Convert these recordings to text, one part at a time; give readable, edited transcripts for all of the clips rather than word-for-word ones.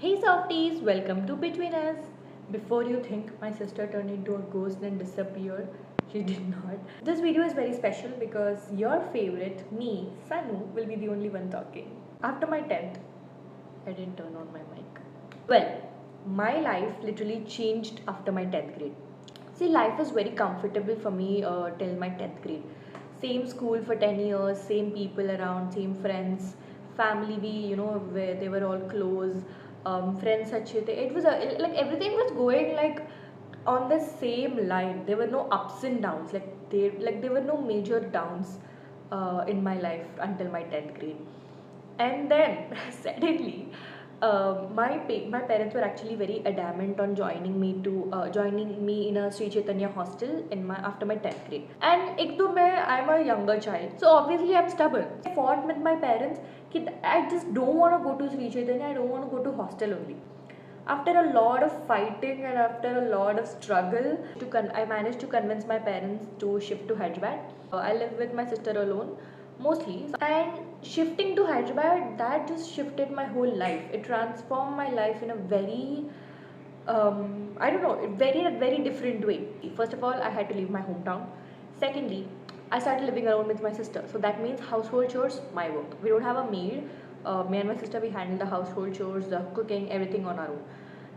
Hey softies, welcome to Between Us. Before you think my sister turned into a ghost and disappeared, she did not. This video is very special because your favorite, me, Sanu, will be the only one talking. After my 10th, I didn't turn on my mic. Well, my life literally changed after my 10th grade. See, life was very comfortable for me till my 10th grade. Same school for 10 years, same people around, same friends, family, where they were all close, friends, achhe the. It was like everything was going like on the same line. There were no ups and downs. There were no major downs in my life until my 10th grade. And then suddenly my parents were actually very adamant on joining me in a Sri Chaitanya hostel in my after my 10th grade. And I'm a younger child, so obviously I'm stubborn. I fought with my parents that I just don't want to go to Sri Chaitanya, I don't want to go to hostel only. After a lot of fighting and after a lot of struggle, I managed to convince my parents to shift to Hyderabad. I live with my sister alone mostly, and shifting to Hyderabad, that just shifted my whole life. It transformed my life in a very I don't know, very different way. First of all, I had to leave my hometown. Secondly, I started living alone with my sister. So that means household chores, my work. We don't have a maid. Me and my sister, we handle the household chores, the cooking, everything on our own.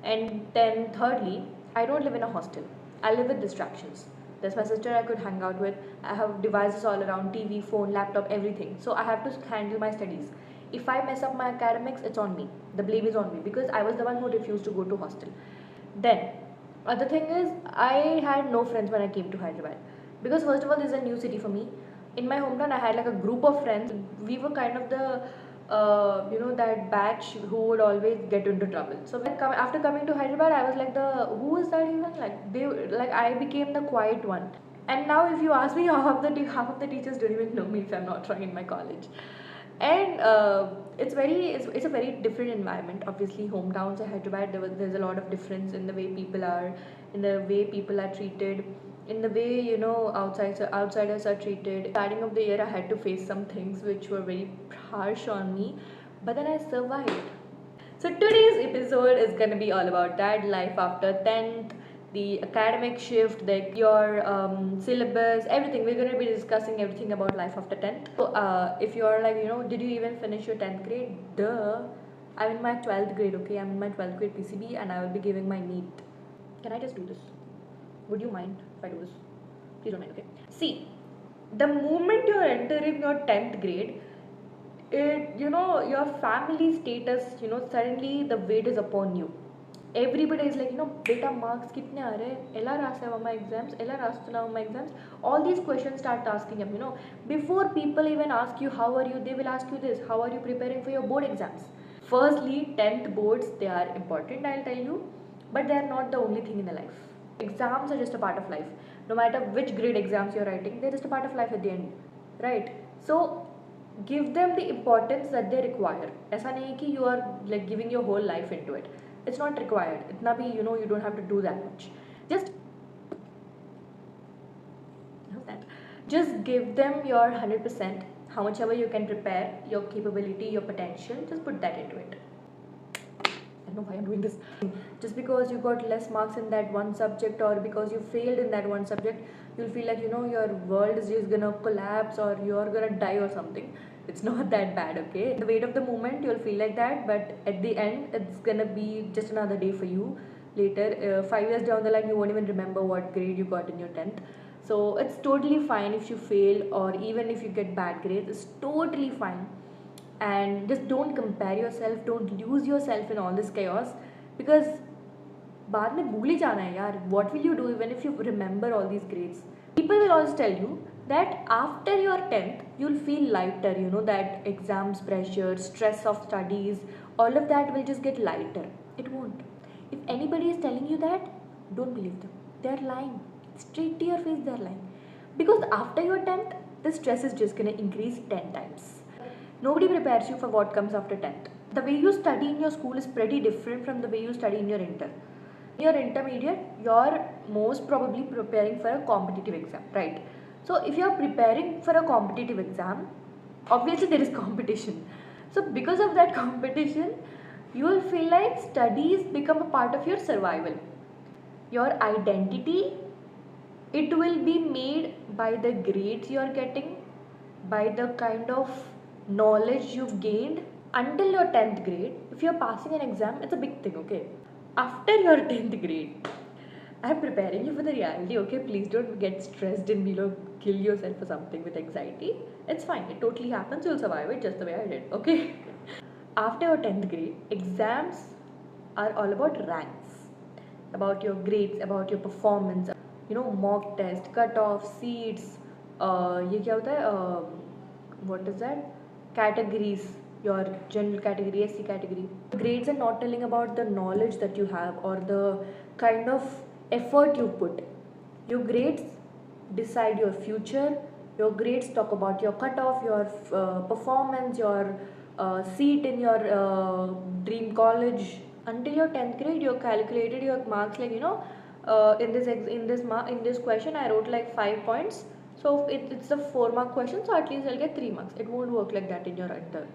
And then thirdly, I don't live in a hostel. I live with distractions. There's my sister I could hang out with. I have devices all around, TV, phone, laptop, everything. So I have to handle my studies. If I mess up my academics, it's on me. The blame is on me because I was the one who refused to go to hostel. Then, other thing is, I had no friends when I came to Hyderabad because first of all, this is a new city for me. In my hometown, I had like a group of friends. We were kind of the that batch who would always get into trouble. So after coming to Hyderabad, I was like who is that even? I became the quiet one. And now, if you ask me, half of the teachers don't even know me if I'm not trying in my college. And it's a very different environment. Obviously, hometowns in Hyderabad, there's a lot of difference in the way people are, in the way people are treated, in the way outsiders are treated. Starting of the year, I had to face some things which were very harsh on me, but then I survived. So today's episode is gonna be all about that, life after 10th, the academic shift, your syllabus, everything. We're gonna be discussing everything about life after 10th. So if you're like, did you even finish your 10th grade? Duh. I'm in my 12th grade, okay? I'm in my 12th grade PCB and I will be giving my NEET. Can I just do this? Would you mind if I do this? Please don't mind, okay? See, the moment you're entering your 10th grade, your family status, suddenly the weight is upon you. Everybody is like, beta marks kitne aa rahe, ella raasava my exams, ella raastunava my exams. All these questions start asking them, before people even ask you how are you, they will ask you this: how are you preparing for your board exams? Firstly, 10th boards, they are important, I'll tell you, but they are not the only thing in the life. Exams are just a part of life. No matter which grade exams you're writing, they're just a part of life at the end, right? So give them the importance that they require. ऐसा नहीं है कि you are like giving your whole life into it. It's not required. इतना भी you don't have to do that much. Just how's that? Just give them your 100%. How much ever you can prepare, your capability, your potential. Just put that into it. I don't know why I'm doing this. Just because you got less marks in that one subject or because you failed in that one subject, you'll feel like your world is just gonna collapse or you're gonna die or something. It's not that bad, okay? The weight of the moment, you'll feel like that, but at the end, it's gonna be just another day for you. Later, 5 years down the line, you won't even remember what grade you got in your 10th. So it's totally fine if you fail or even if you get bad grades. It's totally fine. And just don't compare yourself, don't lose yourself in all this chaos, because बाद में भूल ही जाना है यार. What will you do even if you remember all these grades? People will always tell you that after your 10th you'll feel lighter, that exams pressure, stress of studies, all of that will just get lighter. It won't. If anybody is telling you that, don't believe them. They're lying. Straight to your face, they're lying. Because after your 10th, the stress is just gonna increase 10 times. Nobody prepares you for what comes after 10th. The way you study in your school is pretty different from the way you study in your inter. In your intermediate, you're most probably preparing for a competitive exam, right? So if you're preparing for a competitive exam, obviously there is competition. So because of that competition, You will feel like studies become a part of your survival. Your identity, it will be made by the grades you are getting, by the kind of knowledge you've gained. Until your 10th grade, if you're passing an exam, it's a big thing, okay? After your 10th grade, I'm preparing you for the reality, okay? Please don't get stressed and kill yourself for something with anxiety. It's fine, it totally happens, you'll survive it just the way I did, okay? After your 10th grade, exams are all about ranks, about your grades, about your performance, mock test, cutoff, seats, ये क्या होता है, what is that? Categories, your general category, SC category. Grades are not telling about the knowledge that you have or the kind of effort you put. Your grades decide your future. Your grades talk about your cutoff, your performance, your seat in your dream college. Until your 10th grade, you calculated your marks like in this question I wrote like 5 points. So it's a 4 mark question, so at least I'll get 3 marks. It won't work like that in your inter.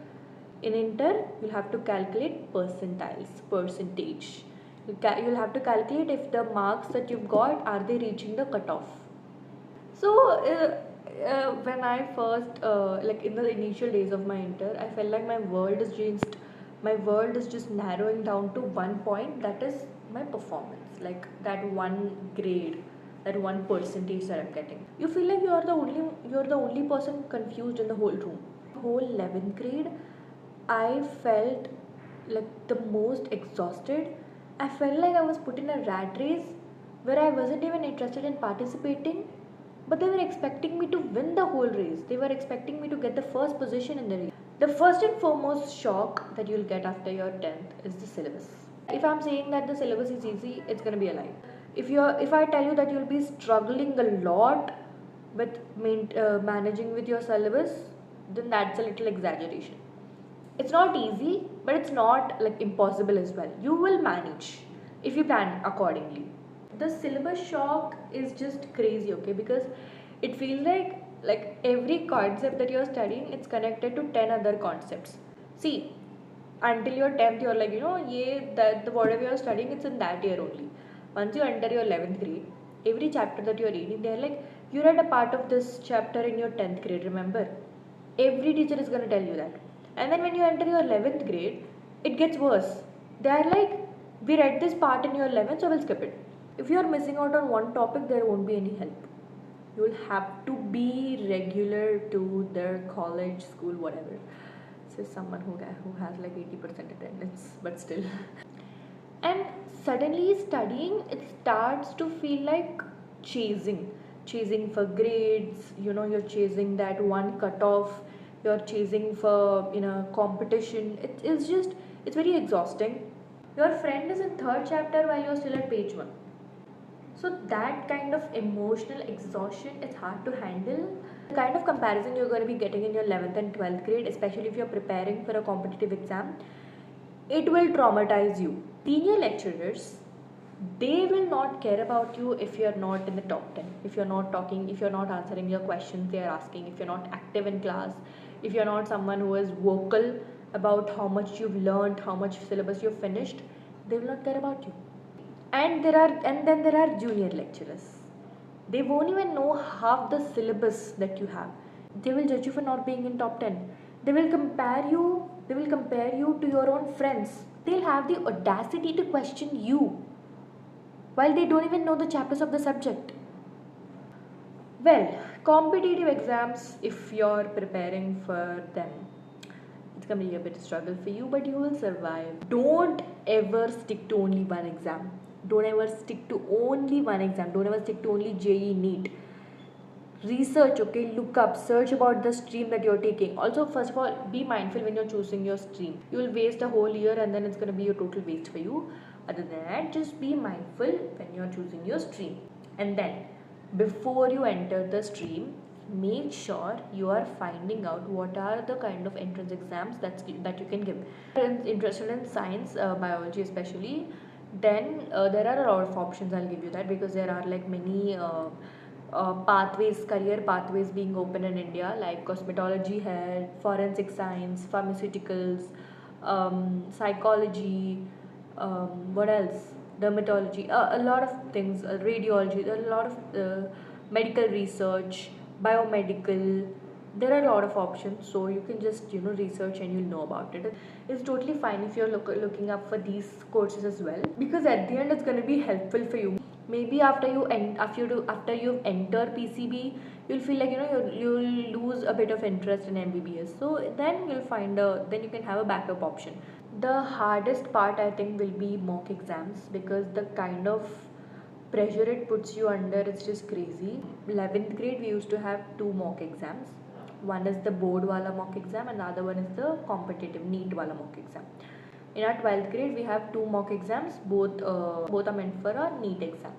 In inter, you'll have to calculate percentiles, percentage. You'll have to calculate if the marks that you've got are they reaching the cutoff. So when I first like in the initial days of my inter, I felt like my world is just narrowing down to one point, that is my performance, like that one grade, that one percentage that I'm getting. You feel like you're the only person confused in the whole room. Whole 11th grade, I felt like the most exhausted. I felt like I was put in a rat race where I wasn't even interested in participating, but they were expecting me to win the whole race. They were expecting me to get the first position in the race. The first and foremost shock that you'll get after your 10th is the syllabus. If I'm saying that the syllabus is easy, it's going to be a lie. If I tell you that you'll be struggling a lot with managing with your syllabus, then that's a little exaggeration. It's not easy, but it's not like impossible as well. You will manage if you plan accordingly. The syllabus shock is just crazy, okay? Because it feels like every concept that you're studying, it's connected to 10 other concepts. See, until your 10th, you're like, whatever you're studying, it's in that year only. Once you enter your 11th grade, every chapter that you're reading, they're like, you read a part of this chapter in your 10th grade, remember? Every teacher is going to tell you that. And then when you enter your 11th grade, it gets worse. They are like, we read this part in your 11th, so we'll skip it. If you are missing out on one topic, there won't be any help. You will have to be regular to their college, school, whatever. This is someone who has like 80% attendance, but still. And suddenly studying, it starts to feel like chasing for grades. You're chasing that one cutoff, you're chasing for competition. It's very exhausting. Your friend is in third chapter while you're still at page 1. So that kind of emotional exhaustion, it's hard to handle. The kind of comparison you're going to be getting in your 11th and 12th grade, especially if you're preparing for a competitive exam, it will traumatize you. Senior lecturers, they will not care about you if you're not in the top 10, if you're not talking, if you're not answering your questions they are asking, if you're not active in class, if you're not someone who is vocal about how much you've learned, how much syllabus you've finished, they will not care about you. And then there are junior lecturers. They won't even know half the syllabus that you have. They will judge you for not being in top 10. They will compare you to your own friends. They'll have the audacity to question you while they don't even know the chapters of the subject. Well, competitive exams, if you're preparing for them, it's gonna be a bit of struggle for you, but you will survive. Don't ever stick to only one exam. Don't ever stick to only one exam. Don't ever stick to only JEE NEET. Research, okay? Look up, search about the stream that you're taking. Also, first of all, be mindful when you're choosing your stream. You will waste a whole year and then it's gonna be a total waste for you. Other than that, just be mindful when you're choosing your stream. And then, before you enter the stream, make sure you are finding out what are the kind of entrance exams that you can give. If you're interested in science, biology especially, then there are a lot of options. I'll give you that, because there are like many career pathways being open in India, like cosmetology, hair, forensic science, pharmaceuticals, psychology, what else? Dermatology, a lot of things, radiology, there are a lot of medical research, biomedical. There are a lot of options, so you can just research and you'll know about it. It's totally fine if you're looking up for these courses as well, because at the end it's going to be helpful for you. Maybe after you enter PCB, you'll feel like you'll lose a bit of interest in MBBS. So then then you can have a backup option. The hardest part I think will be mock exams, because the kind of pressure it puts you under is just crazy. 11th grade we used to have two mock exams. One is the board wala mock exam and the other one is the competitive NEET wala mock exam. In our 12th grade we have two mock exams, both are meant for a NEET exam.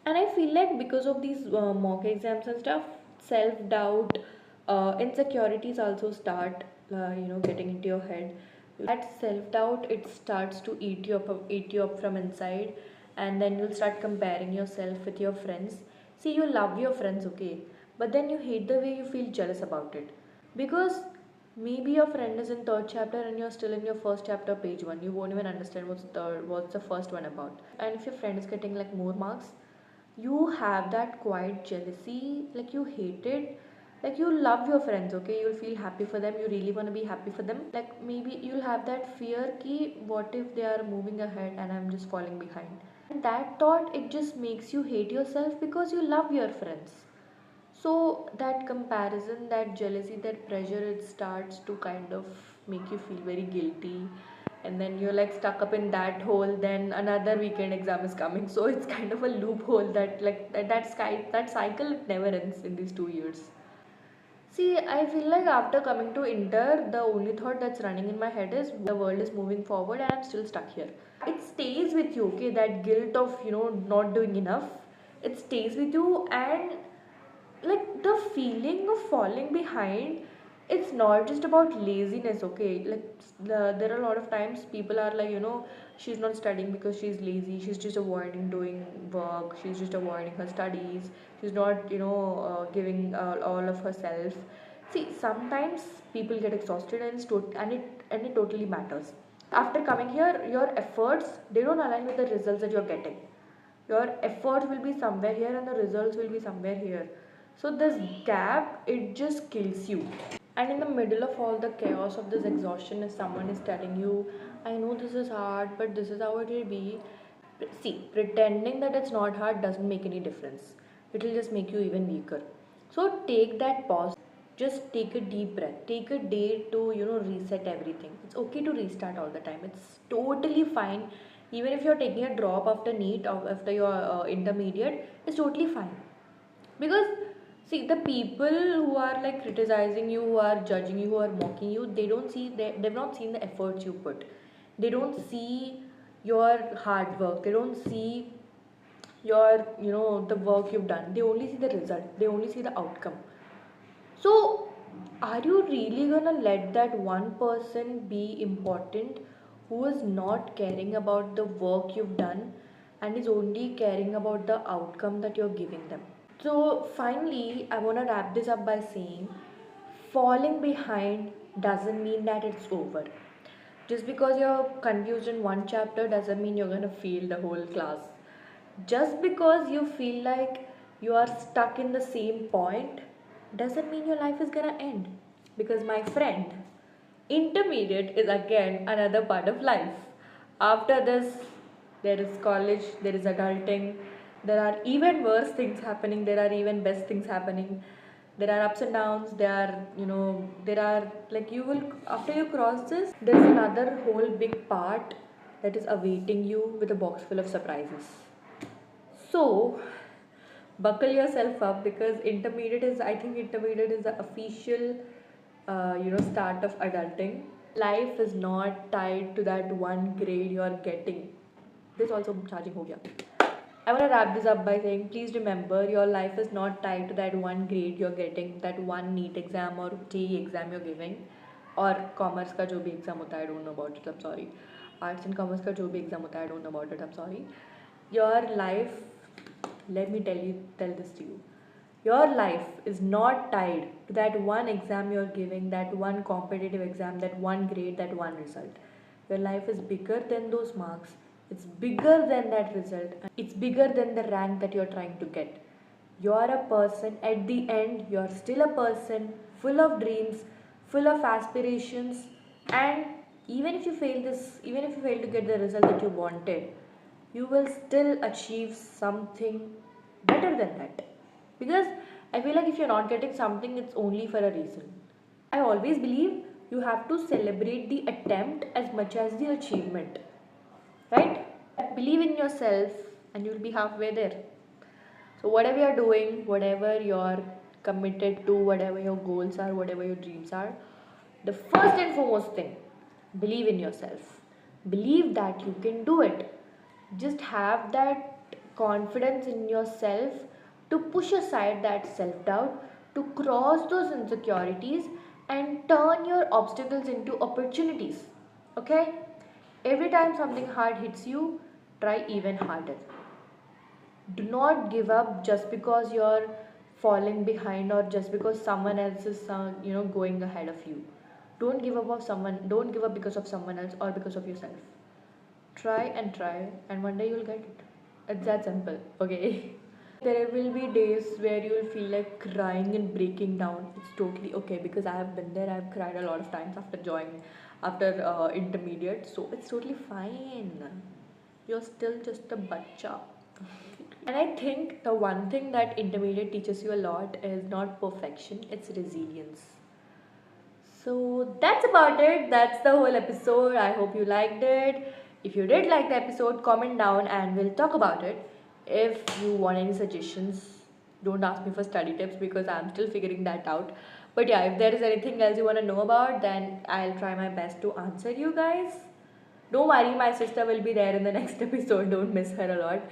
And I feel like because of these mock exams and stuff, self doubt, insecurities also start getting into your head. That self doubt, it starts to eat you up from inside, and then you'll start comparing yourself with your friends. See, you love your friends, okay, but then you hate the way you feel jealous about it, because maybe your friend is in third chapter and you're still in your first chapter, page one. You won't even understand what's the first one about. And if your friend is getting like more marks, you have that quiet jealousy, like you hate it. Like, you love your friends, okay, you'll feel happy for them, you really want to be happy for them. Like, maybe you'll have that fear ki, what if they are moving ahead and I'm just falling behind. And that thought, it just makes you hate yourself, because you love your friends. So that comparison, that jealousy, that pressure, it starts to kind of make you feel very guilty. And then you're like stuck up in that hole. Then another weekend exam is coming. So it's kind of a loophole that, like, that cycle, it never ends in these 2 years. See, I feel like after coming to Inter, the only thought that's running in my head is the world is moving forward and I'm still stuck here. It stays with you, okay? That guilt of, not doing enough, it stays with you. And like, the feeling of falling behind, it's not just about laziness, okay? Like, there are a lot of times people are like, she's not studying because she's lazy, she's just avoiding doing work, she's just avoiding her studies, she's not giving all of herself. See, sometimes people get exhausted, and it totally matters. After coming here, your efforts, they don't align with the results that you're getting. Your efforts will be somewhere here and the results will be somewhere here. So this gap, it just kills you. And in the middle of all the chaos of this exhaustion, if someone is telling you, I know this is hard, but this is how it will be, see, pretending that it's not hard doesn't make any difference. It will just make you even weaker. So take that pause, just take a deep breath, take a day to reset everything. It's okay to restart all the time, it's totally fine. Even if you're taking a drop after NEET or after your intermediate, it's totally fine. Because, see, the people who are like criticizing you, who are judging you, who are mocking you, they've not seen the efforts you put. They don't see your hard work, they don't see your the work you've done. They only see the result, they only see the outcome. So, are you really gonna let that one person be important, who is not caring about the work you've done and is only caring about the outcome that you're giving them? So, finally, I want to wrap this up by saying, falling behind doesn't mean that it's over. Just because you're confused in one chapter doesn't mean you're going to fail the whole class. Just because you feel like you are stuck in the same point doesn't mean your life is going to end. Because, my friend, intermediate is again another part of life. After this, there is college, there is adulting, there are even worse things happening, there are even best things happening, there are ups and downs, there are, like, you will, after you cross this, there's another whole big part that is awaiting you with a box full of surprises. So, buckle yourself up, because intermediate is the official start of adulting. Life is not tied to that one grade you're getting. This also charging ho gaya. I want to wrap this up by saying, please remember, your life is not tied to that one grade you're getting, that one NEET exam or JEE exam you're giving, or commerce का जो भी exam होता है, I don't know about it, I'm sorry. Arts and commerce का जो भी exam होता है, I don't know about it, I'm sorry. Your life, let me tell this to you. Your life is not tied to that one exam you're giving, that one competitive exam, that one grade, that one result. Your life is bigger than those marks. It's bigger than that result. It's bigger than the rank that you're trying to get. You're a person, at the end, you're still a person full of dreams, full of aspirations, and even if you fail to get the result that you wanted, you will still achieve something better than that. Because I feel like if you're not getting something, it's only for a reason. I always believe you have to celebrate the attempt as much as the achievement, right? Believe in yourself and you'll be halfway there. So, whatever you're doing, whatever you're committed to, whatever your goals are, whatever your dreams are, the first and foremost thing, believe in yourself. Believe that you can do it. Just have that confidence in yourself to push aside that self doubt, to cross those insecurities, and turn your obstacles into opportunities. Okay? Every time something hard hits you, try even harder. Do not give up just because you're falling behind or just because someone else is going ahead of you. Don't give up because of someone else or because of yourself. Try and one day you'll get it. It's that simple. Okay. There will be days where you'll feel like crying and breaking down. It's totally okay because I have been there. I've cried a lot of times after joining, after intermediate. So it's totally fine. You're still just a bacha. And I think the one thing that intermediate teaches you a lot is not perfection, it's resilience. So that's about it. That's the whole episode. I hope you liked it. If you did like the episode, comment down and we'll talk about it. If you want any suggestions, don't ask me for study tips because I'm still figuring that out. But yeah, if there is anything else you want to know about, then I'll try my best to answer you guys. Don't worry, my sister will be there in the next episode. Don't miss her a lot.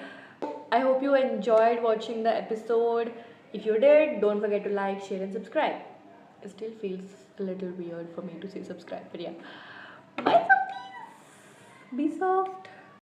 I hope you enjoyed watching the episode. If you did, don't forget to like, share, and subscribe. It still feels a little weird for me to say subscribe, but yeah. Bye, softies. Be soft.